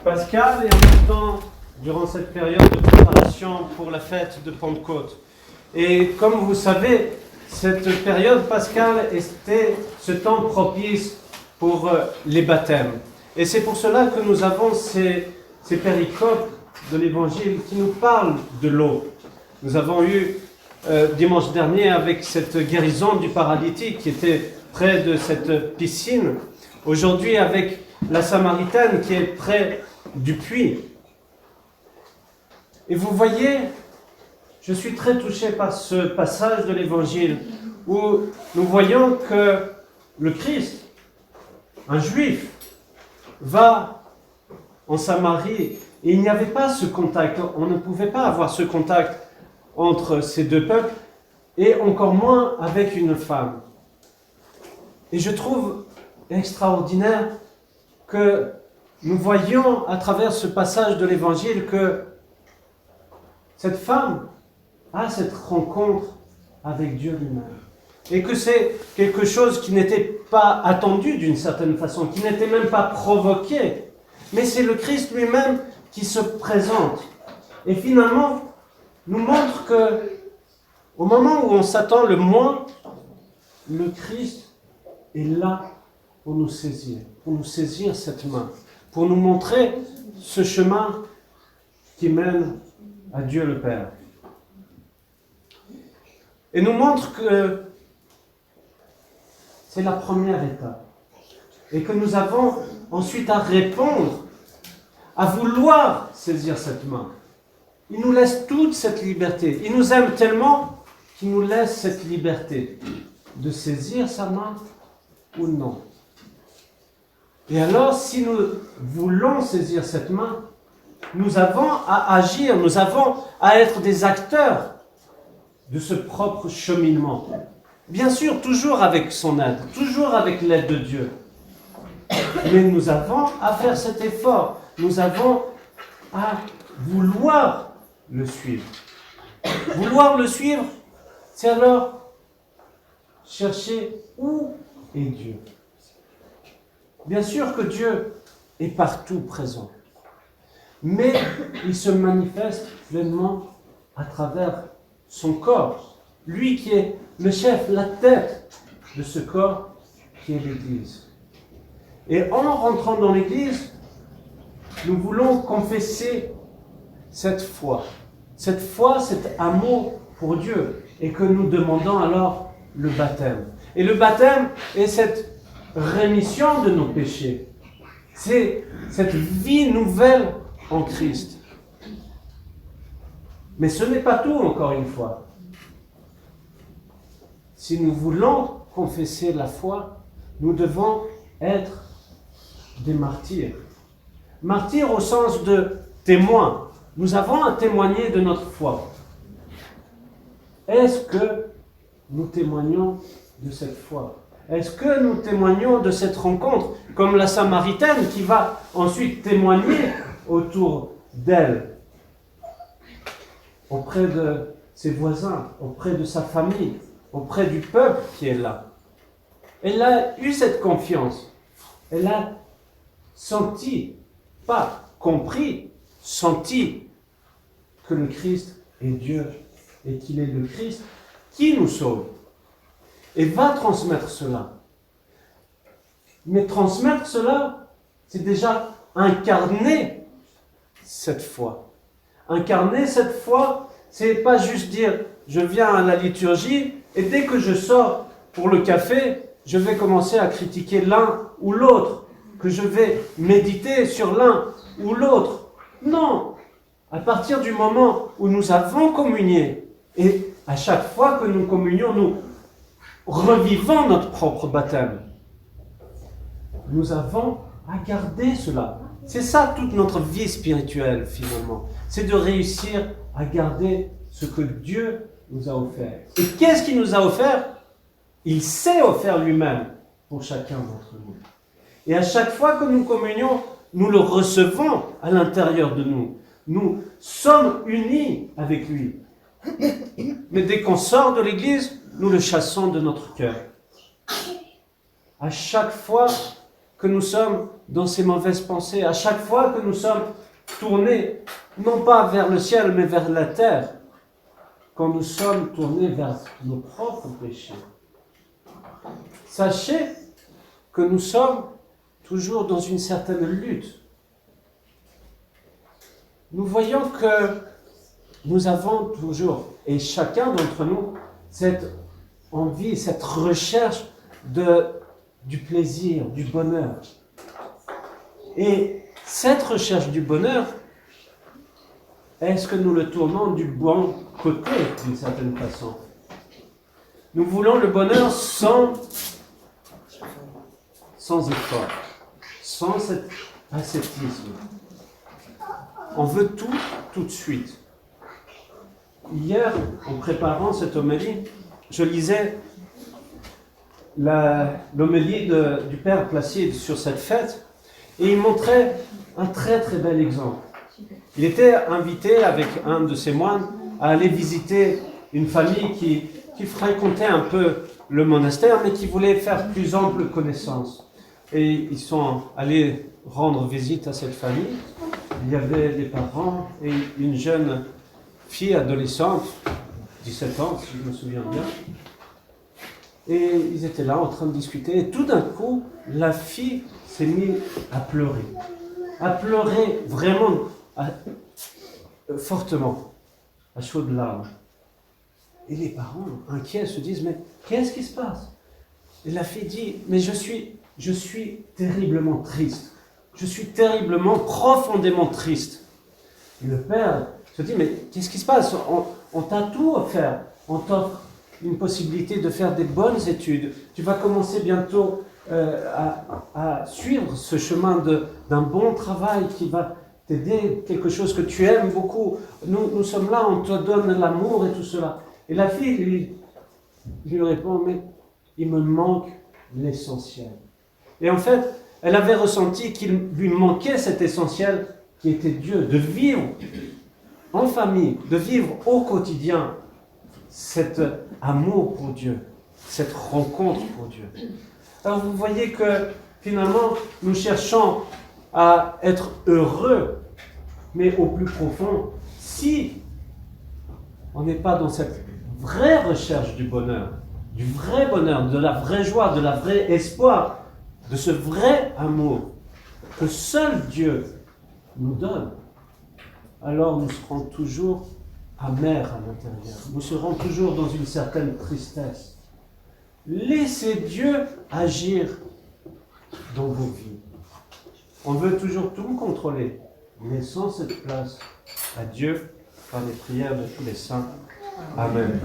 Pascal et en même temps, durant cette période de préparation pour la fête de Pentecôte. Et comme vous savez, cette période pascale était ce temps propice pour les baptêmes. Et c'est pour cela que nous avons ces péricopes de l'Évangile qui nous parlent de l'eau. Nous avons eu dimanche dernier avec cette guérison du paralytique qui était près de cette piscine. Aujourd'hui avec la Samaritaine qui est près du puits. Et vous voyez, je suis très touché par ce passage de l'Évangile où nous voyons que le Christ, un juif, va en Samarie et il n'y avait pas ce contact, on ne pouvait pas avoir ce contact entre ces deux peuples et encore moins avec une femme. Et je trouve extraordinaire que nous voyons à travers ce passage de l'Évangile que cette femme a cette rencontre avec Dieu lui-même. Et que c'est quelque chose qui n'était pas attendu d'une certaine façon, qui n'était même pas provoqué. Mais c'est le Christ lui-même qui se présente. Et finalement, nous montre que au moment où on s'attend le moins, le Christ est là pour nous saisir cette main, pour nous montrer ce chemin qui mène à Dieu le Père. Et nous montre que c'est la première étape. Et que nous avons ensuite à répondre, à vouloir saisir cette main. Il nous laisse toute cette liberté. Il nous aime tellement qu'il nous laisse cette liberté de saisir sa main ou non. Et alors, si nous voulons saisir cette main, nous avons à agir, nous avons à être des acteurs de ce propre cheminement. Bien sûr, toujours avec son aide, toujours avec l'aide de Dieu. Mais nous avons à faire cet effort, nous avons à vouloir le suivre. Vouloir le suivre, c'est alors chercher où est Dieu. Bien sûr que Dieu est partout présent, mais il se manifeste pleinement à travers son corps. Lui qui est le chef, la tête de ce corps qui est l'Église. Et en rentrant dans l'Église, nous voulons confesser cette foi, cet amour pour Dieu, et que nous demandons alors le baptême. Et le baptême est cette rémission de nos péchés. C'est cette vie nouvelle en Christ. Mais ce n'est pas tout, encore une fois. Si nous voulons confesser la foi, nous devons être des martyrs. Martyrs au sens de témoins. Nous avons à témoigner de notre foi. Est-ce que nous témoignons de cette foi? Est-ce que nous témoignons de cette rencontre, comme la Samaritaine qui va ensuite témoigner autour d'elle, auprès de ses voisins, auprès de sa famille, auprès du peuple qui est là? Elle a eu cette confiance. Elle a senti, pas compris, senti que le Christ est Dieu et qu'il est le Christ qui nous sauve. Et va transmettre cela. Mais transmettre cela, c'est déjà incarner cette foi. Incarner cette foi, c'est pas juste dire je viens à la liturgie et dès que je sors pour le café, je vais commencer à critiquer l'un ou l'autre, que je vais méditer sur l'un ou l'autre. Non! À partir du moment où nous avons communié, et à chaque fois que nous communions, nous revivons notre propre baptême. Nous avons à garder cela. C'est ça toute notre vie spirituelle finalement. C'est de réussir à garder ce que Dieu nous a offert. Et qu'est-ce qu'il nous a offert? Il s'est offert lui-même pour chacun d'entre nous. Et à chaque fois que nous communions, nous le recevons à l'intérieur de nous. Nous sommes unis avec lui. Mais dès qu'on sort de l'église, nous le chassons de notre cœur. À chaque fois que nous sommes dans ces mauvaises pensées, à chaque fois que nous sommes tournés, non pas vers le ciel, mais vers la terre, quand nous sommes tournés vers nos propres péchés, sachez que nous sommes toujours dans une certaine lutte. Nous voyons que nous avons toujours, et chacun d'entre nous, cette envie, cette recherche du plaisir, du bonheur. Et cette recherche du bonheur, est-ce que nous le tournons du bon côté, d'une certaine façon? Nous voulons le bonheur sans effort, sans cet ascétisme. On veut tout de suite. Hier, en préparant cette homélie, je lisais l'homélie du Père Placide sur cette fête, et il montrait un très très bel exemple. Il était invité avec un de ses moines à aller visiter une famille qui fréquentait un peu le monastère, mais qui voulait faire plus ample connaissance. Et ils sont allés rendre visite à cette famille. Il y avait les parents et une jeune fille adolescente, 17 ans, si je me souviens bien. Et ils étaient là en train de discuter. Et tout d'un coup, la fille s'est mise à pleurer. À pleurer vraiment fortement, à chaudes larmes. Et les parents, inquiets, se disent, mais qu'est-ce qui se passe? Et la fille dit, mais je suis terriblement triste. Je suis terriblement, profondément triste. Et le père se dit, mais qu'est-ce qui se passe? On t'a tout offert. On t'offre une possibilité de faire des bonnes études. Tu vas commencer bientôt à suivre ce chemin d'un bon travail qui va t'aider, quelque chose que tu aimes beaucoup. Nous sommes là, on te donne l'amour et tout cela. Et la fille lui répond, mais il me manque l'essentiel. Et en fait, elle avait ressenti qu'il lui manquait cet essentiel qui était Dieu, de vivre en famille, de vivre au quotidien cet amour pour Dieu, cette rencontre pour Dieu. Alors vous voyez que finalement, nous cherchons à être heureux, mais au plus profond, si on n'est pas dans cette vraie recherche du bonheur, de la vraie joie, de la vraie espoir, de ce vrai amour que seul Dieu nous donne, alors nous serons toujours amers à l'intérieur. Nous serons toujours dans une certaine tristesse. Laissez Dieu agir dans vos vies. On veut toujours tout contrôler. Laissons cette place à Dieu par les prières de tous les saints. Amen.